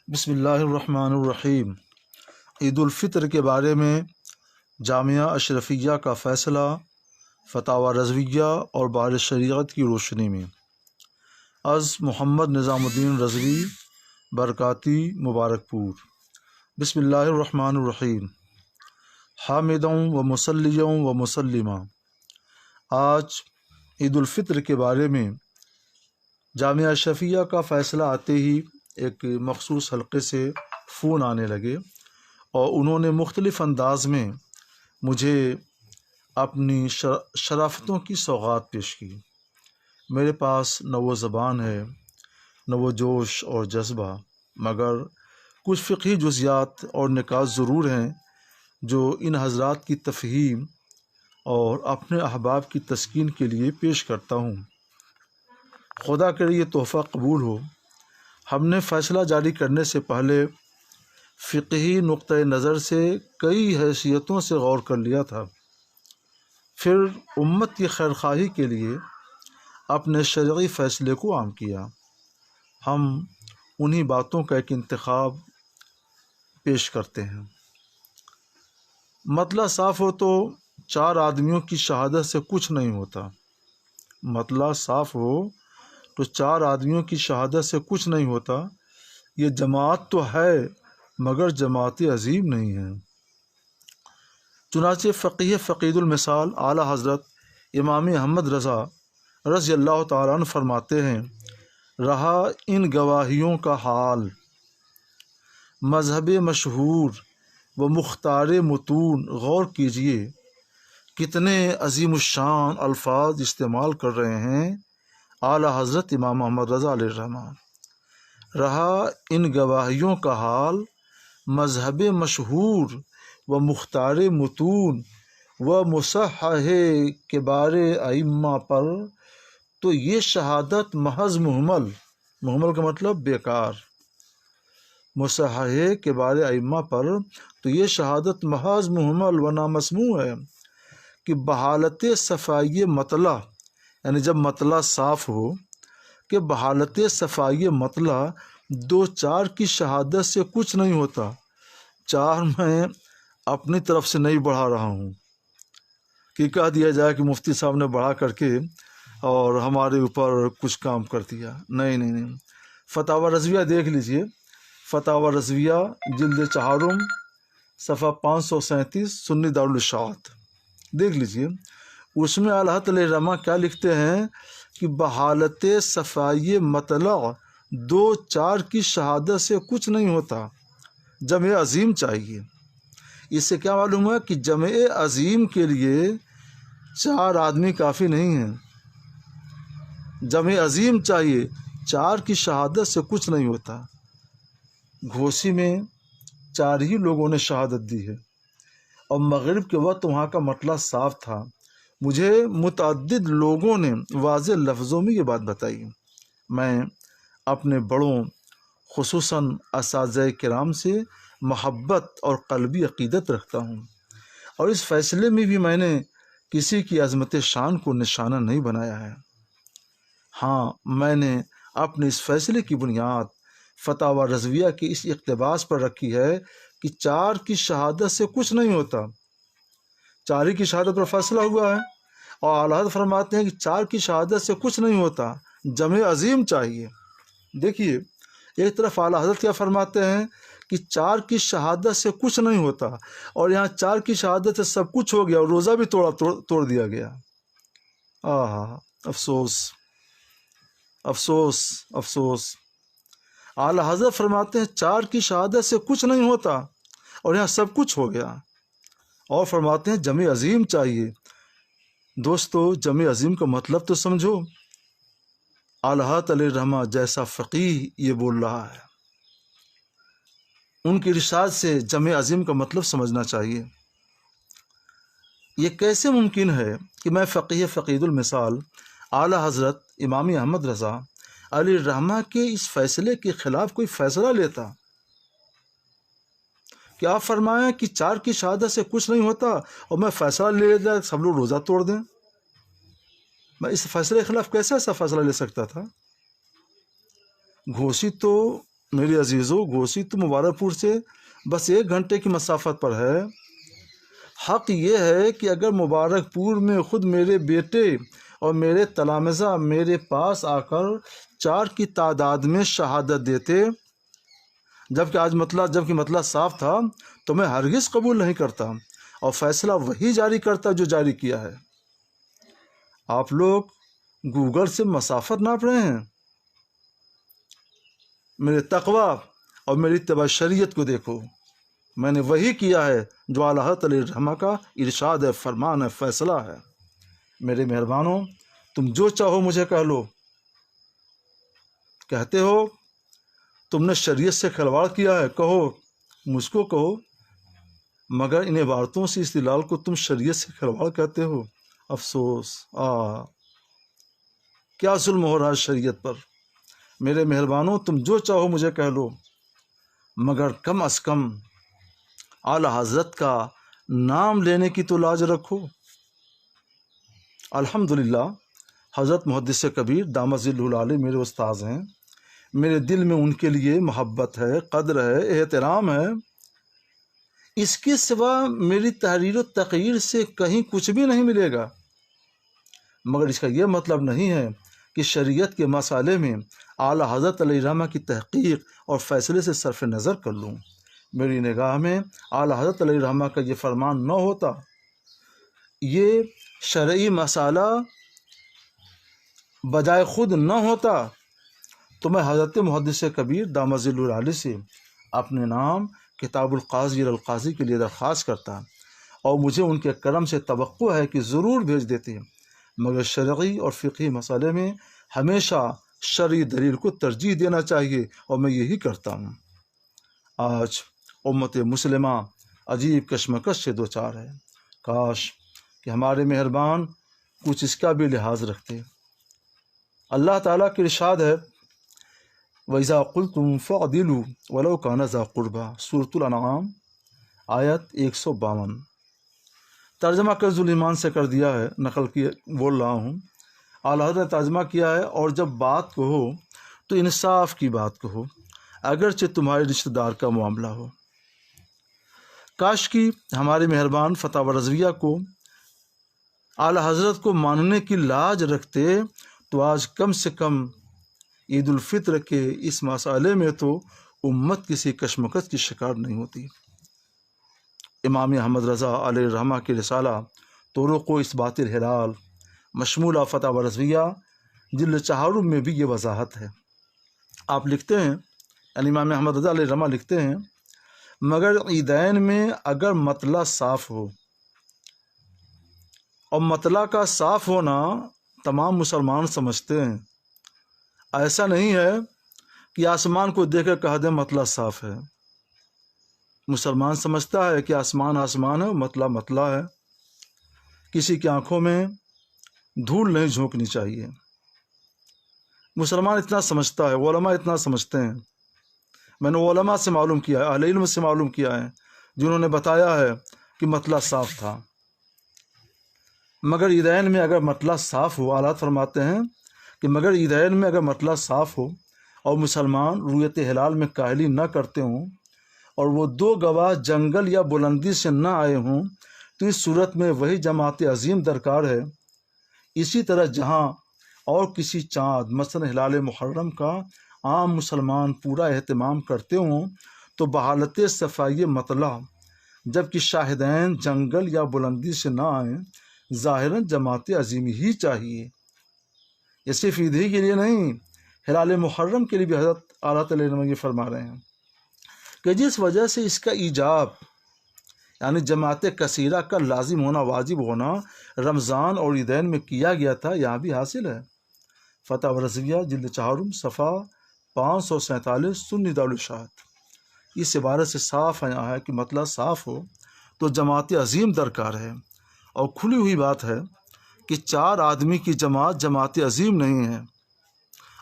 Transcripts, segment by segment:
بسم اللہ الرحمن الرحیم۔ عید الفطر کے بارے میں جامعہ اشرفیہ کا فیصلہ، فتاوی رضویہ اور بار شریعت کی روشنی میں۔ از محمد نظام الدین رضوی، برکاتی، مبارک پور۔ بسم اللہ الرحمن الرحیم۔ حامدوں و مسلیوں و مسلمہ۔ آج عید الفطر کے بارے میں جامعہ اشرفیہ کا فیصلہ آتے ہی ایک مخصوص حلقے سے فون آنے لگے اور انہوں نے مختلف انداز میں مجھے اپنی شرافتوں کی سوغات پیش کی۔ میرے پاس نہ وہ زبان ہے، نہ وہ جوش اور جذبہ، مگر کچھ فقہی جزیات اور نکات ضرور ہیں جو ان حضرات کی تفہیم اور اپنے احباب کی تسکین کے لیے پیش کرتا ہوں۔ خدا کرے یہ تحفہ قبول ہو۔ ہم نے فیصلہ جاری کرنے سے پہلے فقہی نقطہ نظر سے کئی حیثیتوں سے غور کر لیا تھا، پھر امت کی خیرخواہی کے لیے اپنے شرعی فیصلے کو عام کیا۔ ہم انہی باتوں کا ایک انتخاب پیش کرتے ہیں۔ مطلع صاف ہو تو 4 آدمیوں کی شہادت سے کچھ نہیں ہوتا۔ مطلع صاف ہو تو 4 آدمیوں کی شہادت سے کچھ نہیں ہوتا۔ یہ جماعت تو ہے مگر جماعت عظیم نہیں ہے۔ چنانچہ فقیہ فقید المثال اعلیٰ حضرت امام احمد رضا رضی اللہ تعالیٰ عنہ فرماتے ہیں، رہا ان گواہیوں کا حال، مذہب مشہور و مختار متون غور کیجئے کتنے عظیم الشان الفاظ استعمال کر رہے ہیں اعلیٰ حضرت امام محمد رضا علیہ الرحمٰ۔ رہا ان گواہیوں کا حال، مذہب مشہور و مختار متون و مصحح کبار ائمہ پر تو یہ شہادت محض محمل کا مطلب بیکار، مصحح کبار ائمہ پر تو یہ شہادت محض محمل و نامسموع ہے کہ بحالت صفائی مطلع، یعنی جب مطلع صاف ہو کہ بحالت صفائی مطلع 2-4 کی شہادت سے کچھ نہیں ہوتا۔ 4 میں اپنی طرف سے نہیں بڑھا رہا ہوں کہ کہہ دیا جائے کہ مفتی صاحب نے بڑھا کر کے اور ہمارے اوپر کچھ کام کر دیا۔ نہیں۔ فتاوی رضویہ دیکھ لیجئے، فتاوی رضویہ جلد 4 صفحہ 537 سنی دارالاشاعت دیکھ لیجئے۔ اس میں اعلیٰ علیہ الرحمٰ کیا لکھتے ہیں کہ بحالت صفائی مطلع 2-4 کی شہادت سے کچھ نہیں ہوتا، جمع عظیم چاہیے۔ اس سے کیا معلوم ہے کہ جمع عظیم کے لیے 4 آدمی کافی نہیں ہیں، جمع عظیم چاہیے، 4 کی شہادت سے کچھ نہیں ہوتا۔ گھوسی میں 4 ہی لوگوں نے شہادت دی ہے اور مغرب کے وقت وہاں کا مطلع صاف تھا۔ مجھے متعدد لوگوں نے واضح لفظوں میں یہ بات بتائی۔ میں اپنے بڑوں خصوصاً اساتذہ کرام سے محبت اور قلبی عقیدت رکھتا ہوں، اور اس فیصلے میں بھی میں نے کسی کی عظمت شان کو نشانہ نہیں بنایا ہے۔ ہاں، میں نے اپنے اس فیصلے کی بنیاد فتاوی رضویہ کے اس اقتباس پر رکھی ہے کہ 4 کی شہادت سے کچھ نہیں ہوتا۔ 4 کی شہادت پر فیصلہ ہوا ہے اور اعلیٰ حضرت فرماتے ہیں کہ 4 کی شہادت سے کچھ نہیں ہوتا، جمع عظیم چاہیے۔ دیکھیے، ایک طرف اعلیٰ حضرت کیا فرماتے ہیں کہ 4 کی شہادت سے کچھ نہیں ہوتا، اور یہاں 4 کی شہادت سے سب کچھ ہو گیا اور روزہ بھی توڑ دیا گیا۔ افسوس افسوس افسوس۔ اعلیٰ حضرت فرماتے ہیں 4 کی شہادت سے کچھ نہیں ہوتا اور یہاں سب کچھ ہو گیا، اور فرماتے ہیں جمع عظیم چاہیے۔ دوستو، جمع عظیم کا مطلب تو سمجھو۔ اعلیٰ علیہ الرحمٰ جیسا فقیہ یہ بول رہا ہے، ان کی ارشاد سے جمع عظیم کا مطلب سمجھنا چاہیے۔ یہ کیسے ممکن ہے کہ میں فقیہ فقید المثال اعلیٰ حضرت امام احمد رضا علیہ الرحمٰ کے اس فیصلے کے خلاف کوئی فیصلہ لیتا؟ کہ آپ فرمایا کہ 4 کی شہادت سے کچھ نہیں ہوتا اور میں فیصلہ لے لیتا سب لوگ روزہ توڑ دیں؟ میں اس فیصلے کے خلاف کیسے ایسا فیصلہ لے سکتا تھا؟ گھوسی تو میرے عزیزوں، گوسی تو مبارک پور سے بس 1 گھنٹے کی مسافت پر ہے۔ حق یہ ہے کہ اگر مبارک پور میں خود میرے بیٹے اور میرے تلامذہ میرے پاس آ کر 4 کی تعداد میں شہادت دیتے، جبکہ مطلع صاف تھا، تو میں ہرگز قبول نہیں کرتا اور فیصلہ وہی جاری کرتا جو جاری کیا ہے۔ آپ لوگ گوگل سے مسافت ناپ رہے ہیں؟ میرے تقوی اور میری اتباع شریعت کو دیکھو، میں نے وہی کیا ہے جو اعلیٰ حضرت علیہ الرحمہ کا ارشاد ہے، فرمان ہے، فیصلہ ہے۔ میرے مہربانوں، تم جو چاہو مجھے کہہ لو۔ کہتے ہو تم نے شریعت سے کھلواڑ کیا ہے، کہو، مجھ کو کہو، مگر ان عبارتوں سے استدلال کو تم شریعت سے کھلواڑ کہتے ہو۔ افسوس، کیا ظلم ہو رہا ہے شریعت پر۔ میرے مہربانوں، تم جو چاہو مجھے کہہ لو، مگر کم از کم اعلیٰ حضرت کا نام لینے کی تو لاج رکھو۔ الحمدللہ، حضرت محدث کبیر دامت ظلہ العالی میرے استاذ ہیں۔ میرے دل میں ان کے لیے محبت ہے، قدر ہے، احترام ہے۔ اس کے سوا میری تحریر و تقریر سے کہیں کچھ بھی نہیں ملے گا، مگر اس کا یہ مطلب نہیں ہے کہ شریعت کے مسئلے میں اعلیٰ حضرت علیہ الرحمہ کی تحقیق اور فیصلے سے صرف نظر کر لوں۔ میری نگاہ میں اعلیٰ حضرت علیہ الرحمہ کا یہ فرمان نہ ہوتا، یہ شرعی مسئلہ بجائے خود نہ ہوتا، تو میں حضرت محدث کبیر دامت ظلہ العالی سے اپنے نام کتاب القاضی القاضی کے لیے درخواست کرتا، اور مجھے ان کے کرم سے توقع ہے کہ ضرور بھیج دیتے، مگر شرعی اور فقہی مسئلے میں ہمیشہ شرعی دلیل کو ترجیح دینا چاہیے، اور میں یہی کرتا ہوں۔ آج امت مسلمہ عجیب کشمکش سے دوچار ہے، کاش کہ ہمارے مہربان کچھ اس کا بھی لحاظ رکھتے۔ اللہ تعالیٰ کی ارشاد ہے، وَإِذَا قُلْتُمْ فَعْدِلُوا وَلَوْ كَانَ ذَا قُرْبَىٰ، سورۃ الانعام آیت 152۔ ترجمہ کنز الایمان سے کر دیا ہے، نقل کی بول رہا ہوں۔ اعلیٰ حضرت نے ترجمہ کیا ہے، اور جب بات کہو تو انصاف کی بات کہو، اگرچہ تمہارے رشتہ دار کا معاملہ ہو۔ کاش کی ہمارے مہربان فتح رضویہ کو اعلیٰ حضرت کو ماننے کی لاج رکھتے تو آج کم سے کم عید الفطر کے اس مسئلے میں تو امت کسی کشمکش کی شکار نہیں ہوتی۔ امام احمد رضا علیہ الرحمہ کی رسالہ طرق و اثبات الہلال مشمولہ فتح رضویہ جلد 4 میں بھی یہ وضاحت ہے۔ آپ لکھتے ہیں، یعنی امام احمد رضا علیہ الرحمہ لکھتے ہیں، مگر عیدین میں اگر مطلع صاف ہو، اور مطلع کا صاف ہونا تمام مسلمان سمجھتے ہیں، ایسا نہیں ہے کہ آسمان کو دیکھ کر کہہ دیں مطلع صاف ہے۔ مسلمان سمجھتا ہے کہ آسمان آسمان ہے، مطلع مطلع ہے، کسی کی آنکھوں میں دھول نہیں جھونکنی چاہیے۔ مسلمان اتنا سمجھتا ہے، علماء اتنا سمجھتے ہیں۔ میں نے علماء سے معلوم کیا ہے، اہل علم سے معلوم کیا ہے، جنہوں نے بتایا ہے کہ مطلع صاف تھا۔ مگر عیدین میں اگر مطلع صاف ہو، اعلیٰ فرماتے ہیں کہ مگر عیدین میں اگر مطلع صاف ہو اور مسلمان رویت ہلال میں کاہلی نہ کرتے ہوں، اور وہ 2 گواہ جنگل یا بلندی سے نہ آئے ہوں، تو اس صورت میں وہی جماعت عظیم درکار ہے۔ اسی طرح جہاں اور کسی چاند مثلا ہلال محرم کا عام مسلمان پورا اہتمام کرتے ہوں، تو بحالت صفائی مطلع جبکہ شاہدین جنگل یا بلندی سے نہ آئیں، ظاہراً جماعت عظیم ہی چاہیے۔ یہ صرف عید ہی کے لیے نہیں، ہلال محرم کے لیے بھی حضرت اعلیٰ علیہ یہ فرما رہے ہیں کہ جس وجہ سے اس کا ایجاب، یعنی جماعت کثیرہ کا لازم ہونا، واجب ہونا رمضان اور عیدین میں کیا گیا تھا، یہاں بھی حاصل ہے۔ فتح رضویہ جلد 4 صفحہ 547 سنی دارالارشاد۔ اس عبارت سے صاف آیا ہے کہ مطلع صاف ہو تو جماعت عظیم درکار ہے، اور کھلی ہوئی بات ہے کہ 4 آدمی کی جماعت جماعت عظیم نہیں ہے۔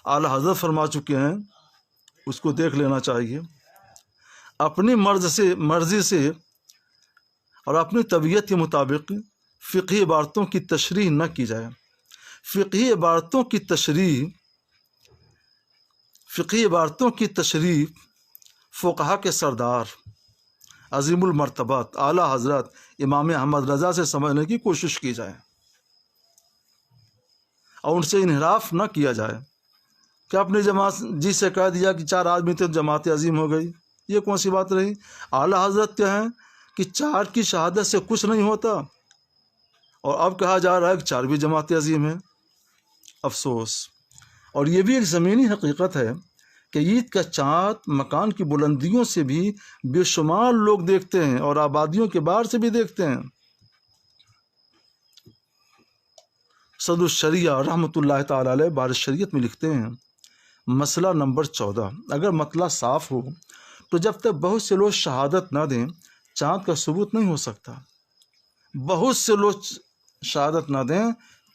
اعلیٰ حضرت فرما چکے ہیں، اس کو دیکھ لینا چاہیے۔ اپنی مرضی سے اور اپنی طبیعت کے مطابق فقہی عبارتوں کی تشریح نہ کی جائے۔ فقہی عبارتوں کی تشریح فقہی عبارتوں کی تشریح فقہا کے سردار عظیم المرتبات اعلیٰ حضرت امام احمد رضا سے سمجھنے کی کوشش کی جائے اور ان سے انحراف نہ کیا جائے کہ اپنی جماعت جی سے کہہ دیا کہ 4 آدمی تھے جماعت عظیم ہو گئی. یہ کون سی بات رہی؟ اعلیٰ حضرت کیا ہیں کہ 4 کی شہادت سے کچھ نہیں ہوتا اور اب کہا جا رہا ہے کہ 4 بھی جماعت عظیم ہے. افسوس. اور یہ بھی ایک زمینی حقیقت ہے کہ عید کا چاند مکان کی بلندیوں سے بھی بے شمار لوگ دیکھتے ہیں اور آبادیوں کے باہر سے بھی دیکھتے ہیں. صدر الشریعہ رحمۃ اللہ تعالی علیہ بار شریعت میں لکھتے ہیں مسئلہ نمبر 14، اگر مطلع صاف ہو تو جب تک بہت سے لوگ شہادت نہ دیں چاند کا ثبوت نہیں ہو سکتا. بہت سے لوگ شہادت نہ دیں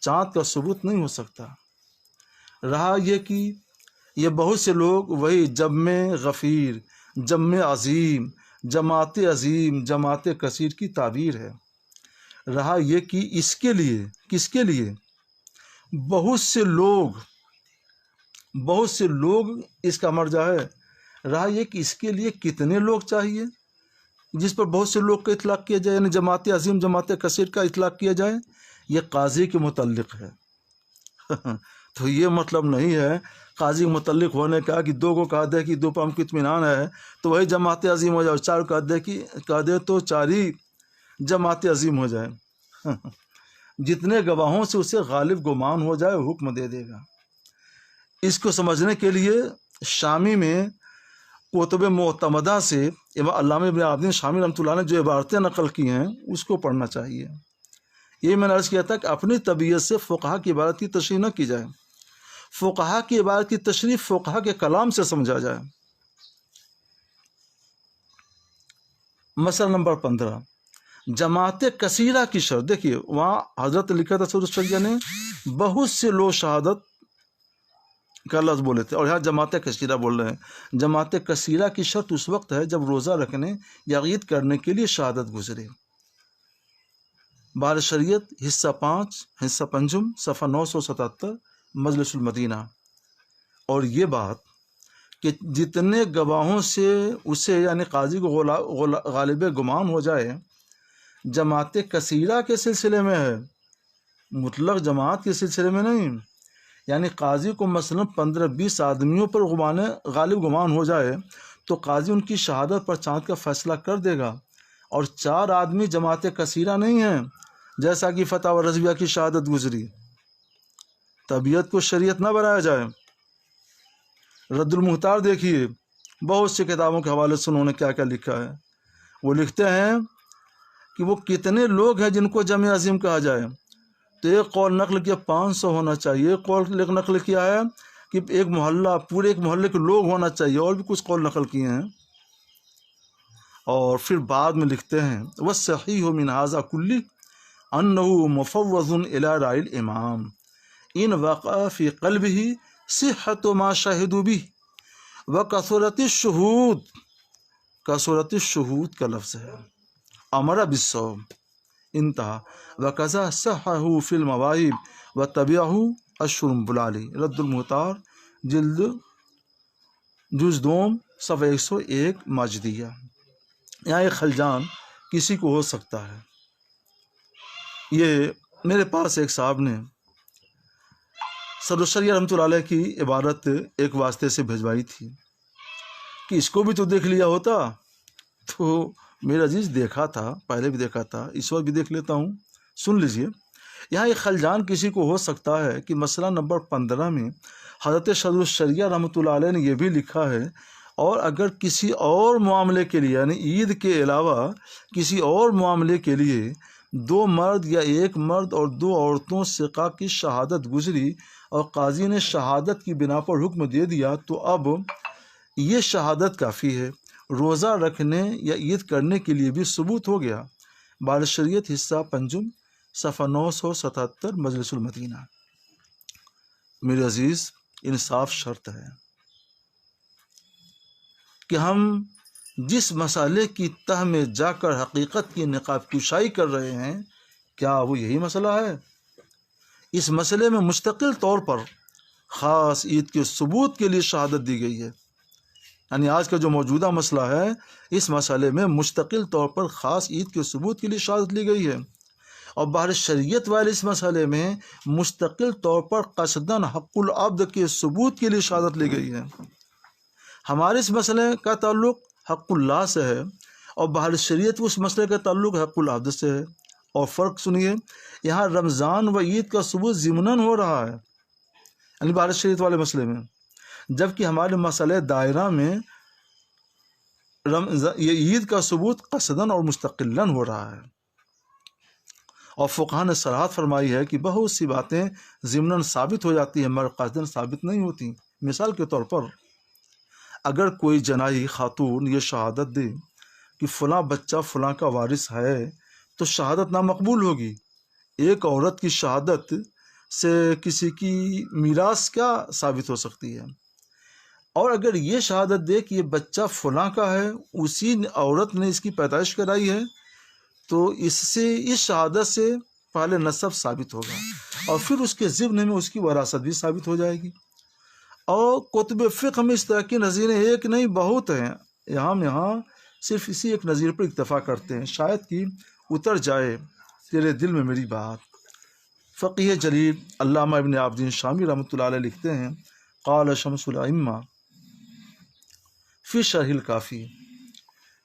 چاند کا ثبوت نہیں ہو سکتا. رہا یہ کہ یہ بہت سے لوگ وہی جمع غفیر، جمع عظیم، جماعت عظیم، جماعت کثیر کی تعبیر ہے. رہا یہ کہ اس کے لیے کس کے لیے بہت سے لوگ اس کا مرجع ہے. رہا یہ کہ اس کے لیے کتنے لوگ چاہیے جس پر بہت سے لوگ کا اطلاق کیا جائے، یعنی جماعت عظیم جماعت کثیر کا اطلاق کیا جائے. یہ قاضی کے متعلق ہے. تو یہ مطلب نہیں ہے قاضی متعلق ہونے کا کہ 2 کو کہا دے کہ 2 پر ہم کو اطمینان ہے تو وہی جماعت عظیم ہو جائے، اور 4 کہا دے تو 4 ہی جماعت عظیم ہو جائے. جتنے گواہوں سے اسے غالب گمان ہو جائے حکم دے دے گا. اس کو سمجھنے کے لیے شامی میں کتب معتمدہ سے علامہ ابن عابدین شامی رحمۃ اللہ نے جو عبارتیں نقل کی ہیں اس کو پڑھنا چاہیے. یہ میں نے عرض کیا تھا کہ اپنی طبیعت سے فقہا کی عبارت کی تشریح نہ کی جائے. فقہا کی عبارت کی تشریح فقہا کے کلام سے سمجھا جائے. مسئلہ نمبر 15، جماعت کثیرہ کی شرط. دیکھیے وہاں حضرت لکھا تھا صدر الشریعہ نے بہت سے لوگ شہادت کا لفظ بولے تھے اور یہاں جماعت کثیرہ بول رہے ہیں. جماعت کثیرہ کی شرط اس وقت ہے جب روزہ رکھنے یا عید کرنے کے لیے شہادت گزرے. بار شریعت حصہ 5 حصہ پنجم صفحہ 977 مجلس المدینہ. اور یہ بات کہ جتنے گواہوں سے اسے یعنی قاضی کو غالب گمان ہو جائے جماعت کثیرہ کے سلسلے میں ہے، مطلق جماعت کے سلسلے میں نہیں. یعنی قاضی کو مثلا 15-20 آدمیوں پر غالب گمان ہو جائے تو قاضی ان کی شہادت پر چاند کا فیصلہ کر دے گا. اور 4 آدمی جماعت کثیرہ نہیں ہیں جیسا کہ فتح و رضویہ کی شہادت گزری. طبیعت کو شریعت نہ بنایا جائے. رد المختار دیکھیے بہت سی کتابوں کے حوالے سے انہوں نے کیا کیا لکھا ہے. وہ لکھتے ہیں کہ وہ کتنے لوگ ہیں جن کو جمع عظیم کہا جائے. تو ایک قول نقل کیا 500 ہونا چاہیے، ایک قول نقل کیا ہے کہ ایک محلہ پورے ایک محلے کے لوگ ہونا چاہیے، اور بھی کچھ قول نقل کیے ہیں. اور پھر بعد میں لکھتے ہیں وَالصَّحِيحُ مِنْ هَذَا كُلِّهِ أَنَّهُ مُفَوَّضٌ إِلَى رَأْيِ الْإِمَامِ إِنْ وَقَعَ فِي قَلْبِهِ صِحَّةُ مَا شَهِدُوا بِهِ وَكَثُرَتِ الشُّهُودِ. کثرت الشہود کا لفظ ہے. امر بالصوم انتہا. وَكَذَا صَحَّحُ فِي الْمَوَاهِبِ وَتَبِعَهُ الشُّرُمْبُلَالِ. رد المختار جلد جز 2 صفحہ 101 ماجدیہ. یہاں ایک خلجان کسی کو ہو سکتا ہے. یہ میرے پاس ایک صاحب نے صدر الشریعہ رحمۃ اللہ علیہ کی عبارت ایک واسطے سے بھجوائی تھی کہ اس کو بھی تو دیکھ لیا ہوتا. تو میرا عزیز دیکھا تھا، پہلے بھی دیکھا تھا، اس وقت بھی دیکھ لیتا ہوں. سن لیجئے یہاں ایک خلجان کسی کو ہو سکتا ہے کہ مسئلہ نمبر 15 میں حضرت صدر الشریعہ رحمۃ اللہ علیہ نے یہ بھی لکھا ہے، اور اگر کسی اور معاملے کے لیے یعنی عید کے علاوہ کسی اور معاملے کے لیے 2 مرد یا 1 مرد اور 2 عورتوں ثقہ کی شہادت گزری اور قاضی نے شہادت کی بنا پر حکم دے دیا تو اب یہ شہادت کافی ہے. روزہ رکھنے یا عید کرنے کے لیے بھی ثبوت ہو گیا. بار شریعت حصہ پنجم صفحہ 977 مجلس المدینہ. میرے عزیز انصاف شرط ہے کہ ہم جس مسئلے کی تہ میں جا کر حقیقت کی نقاب کشائی کر رہے ہیں کیا وہ یہی مسئلہ ہے؟ اس مسئلے میں مستقل طور پر خاص عید کے ثبوت کے لیے شہادت دی گئی ہے۔ یعنی آج کا جو موجودہ مسئلہ ہے، اس مسئلے میں مستقل طور پر خاص عید کے ثبوت کے لیے شہادت لی گئی ہے، اور بہر شریعت والے اس مسئلے میں مستقل طور پر قصداً حق العبد کے ثبوت کے لیے شہادت لی گئی ہے۔ ہمارے اس مسئلے کا تعلق حق اللہ سے ہے، اور بہر شریعت اس مسئلے کا تعلق حق العبد سے ہے۔ اور فرق سنیے، یہاں رمضان و عید کا ثبوت ضمناً ہو رہا ہے، یعنی بہر شریعت والے مسئلے میں، جبکہ ہمارے مسئلے دائرہ میں یہ عید کا ثبوت قصداً اور مستقلاً ہو رہا ہے۔ اور فقہاء نے صراحت فرمائی ہے کہ بہت سی باتیں ضمناً ثابت ہو جاتی ہیں مگر قصداً ثابت نہیں ہوتی۔ مثال کے طور پر اگر کوئی جنائی خاتون یہ شہادت دے کہ فلاں بچہ فلاں کا وارث ہے تو شہادت نامقبول ہوگی۔ ایک عورت کی شہادت سے کسی کی میراث کیا ثابت ہو سکتی ہے؟ اور اگر یہ شہادت دے کہ یہ بچہ فلاں کا ہے، اسی عورت نے اس کی پیدائش کرائی ہے، تو اس شہادت سے پہلے نسب ثابت ہوگا، اور پھر اس کے ضمن میں اس کی وراثت بھی ثابت ہو جائے گی۔ اور کتب فقہ میں اس طرح کی نظیریں ایک نہیں بہت ہیں، یہاں صرف اسی ایک نظیر پر اکتفا کرتے ہیں، شاید کہ اتر جائے تیرے دل میں میری بات۔ فقیہ جلیل علامہ ابن عابدین شامی رحمۃ اللہ علیہ لکھتے ہیں، قال شمس الائمہ فی شرح الکافی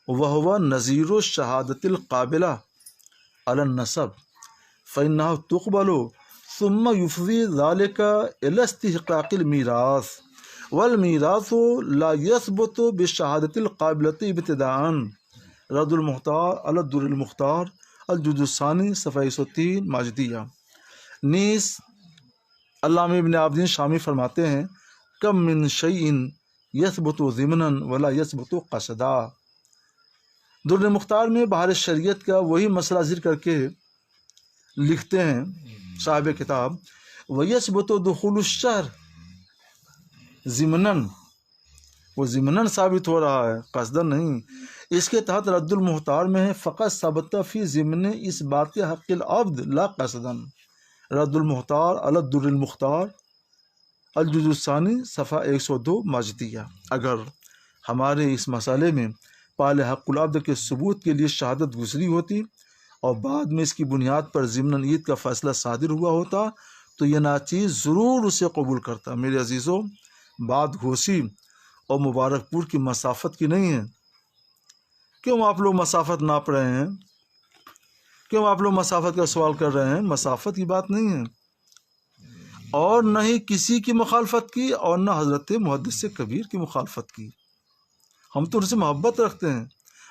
وہو نظیر الشہادت القابلہ علی النسب فإنها تقبل ثم يفضي ذلك إلى استحقاق الميراث والميراث لا يثبت بالشهادة القابلة ابتداء رد المختار على الدر المختار الجزء الثاني صفحہ 103 ماجدیہ۔ نیز علامہ ابن عابدین شامی فرماتے ہیں، کم من شیء یثبت ضمنا ولا یثبت قصدا۔ در مختار میں بہر شریعت کا وہی مسئلہ ذکر کر کے لکھتے ہیں صاحب کتاب، وَيَثْبُتُ دُخُولُ الشَّهْرِ ضمناً، وہ ضمناً ثابت ہو رہا ہے، قصداً نہیں۔ اس کے تحت رد المختار میں ہے، فقط ثبت فی ضمن اس بات حق العبد لا قصداً، رد المختار علی الدر المختار الجزء الثانی صفحہ 102 ماجدیہ۔ اگر ہمارے اس مسئلے میں پہلے حق العبد کے ثبوت کے لیے شہادت گزری ہوتی اور بعد میں اس کی بنیاد پر ضمن عید کا فیصلہ صادر ہوا ہوتا تو یہ ناچیز ضرور اسے قبول کرتا۔ میرے عزیزوں، بات گھوسی اور مبارک پور کی مسافت کی نہیں ہے۔ کیوں آپ لوگ مسافت ناپ رہے ہیں؟ کیوں آپ لوگ مسافت کا سوال کر رہے ہیں؟ مسافت کی بات نہیں ہے، اور نہ ہی کسی کی مخالفت کی، اور نہ حضرت محدث کبیر کی مخالفت کی۔ ہم تو ان سے محبت رکھتے ہیں،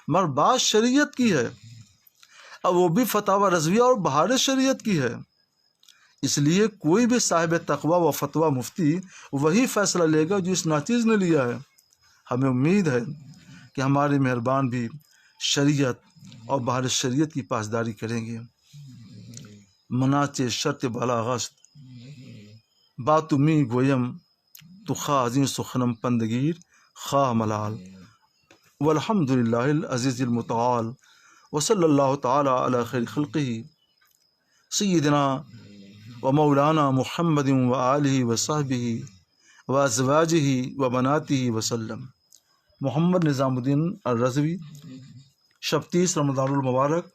مگر بات شریعت کی ہے، اب وہ بھی فتاوی رضویہ اور بہار شریعت کی ہے۔ اس لیے کوئی بھی صاحب تقوی و فتویٰ مفتی وہی فیصلہ لے گا جو اس ناچیز نے لیا ہے۔ ہمیں امید ہے کہ ہمارے مہربان بھی شریعت اور بہار شریعت کی پاسداری کریں گے۔ مناچے شرط بالا غشت بات می گویم تو خواہ عظیم سخنم پندگیر خواہ ملال، والحمد للہ العزیز المتعال، وصلی اللہ تعالی علی خیر خلقہ سیدنا و مولانا محمد و آلہ و صحبہ و ازواجہ و بناتہ وسلم۔ محمد نظام الدین الرضوی، شب 30 رمضان المبارک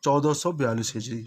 1442 ہجری۔